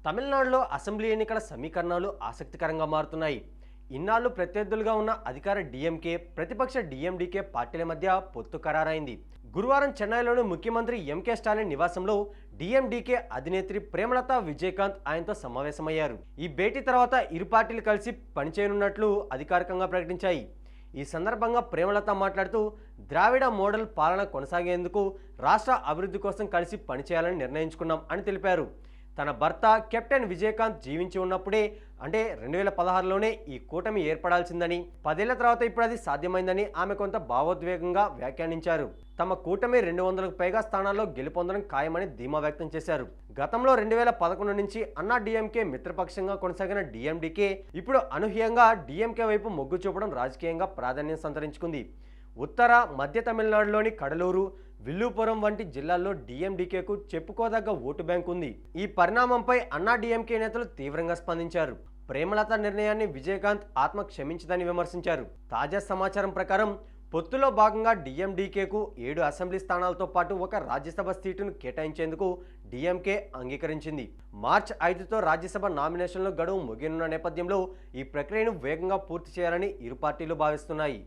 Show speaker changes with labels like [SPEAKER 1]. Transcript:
[SPEAKER 1] తమిళనాడులో అసెంబ్లీ ఎన్నికల సమీకరణాలు ఆసక్తికరంగా మారుతున్నాయి. ఇన్నాళ్లు ప్రత్యర్థులుగా ఉన్న అధికార డిఎంకే, ప్రతిపక్ష డిఎండికే పార్టీల మధ్య పొత్తు ఖరారైంది. గురువారం చెన్నైలోని ముఖ్యమంత్రి ఎంకే స్టాలిన్ నివాసంలో డిఎండికే అధినేత్రి ప్రేమలతా విజయకాంత్ ఆయనతో సమావేశమయ్యారు. ఈ భేటీ తర్వాత ఇరు పార్టీలు కలిసి పనిచేయనున్నట్లు అధికారికంగా ప్రకటించాయి. ఈ సందర్భంగా ప్రేమలత మాట్లాడుతూ, ద్రావిడ మోడల్ పాలన కొనసాగేందుకు రాష్ట్ర అభివృద్ధి కోసం కలిసి పనిచేయాలని నిర్ణయించుకున్నాం అని తెలిపారు. తన భర్త కెప్టెన్ విజయకాంత్ జీవించి ఉన్నప్పుడే, అంటే 2016లోనే ఈ కూటమి ఏర్పడాల్సిందని, 10 ఏళ్ల తర్వాత ఇప్పుడు అది సాధ్యమైందని ఆమె కొంత భావోద్వేగంగా వ్యాఖ్యానించారు. తమ కూటమి 200కు పైగా స్థానాల్లో గెలుపొందడం ఖాయమని ధీమా వ్యక్తం చేశారు. గతంలో 2011 నుంచి అన్నా డిఎంకే మిత్రపక్షంగా కొనసాగిన డిఎండికే ఇప్పుడు అనూహ్యంగా డిఎంకే వైపు మొగ్గు చూపడం రాజకీయంగా ప్రాధాన్యం సంతరించుకుంది. ఉత్తర మధ్య తమిళనాడులోని కడలూరు, విల్లుపురం వంటి జిల్లాల్లో డిఎండికేకు చెప్పుకోదగ్గ ఓటు బ్యాంక్ ఉంది. ఈ పరిణామంపై అన్నా డిఎంకే నేతలు తీవ్రంగా స్పందించారు. ప్రేమలత నిర్ణయాన్ని విజయకాంత్ ఆత్మ క్షమించదని విమర్శించారు. తాజా సమాచారం ప్రకారం పొత్తులో భాగంగా డిఎండికేకు 7 అసెంబ్లీ స్థానాలతో పాటు ఒక రాజ్యసభ సీటును కేటాయించేందుకు డిఎంకే అంగీకరించింది. మార్చి 5తో రాజ్యసభ నామినేషన్ల గడువు ముగియనున్న నేపథ్యంలో ఈ ప్రక్రియను వేగంగా పూర్తి చేయాలని ఇరు పార్టీలు భావిస్తున్నాయి.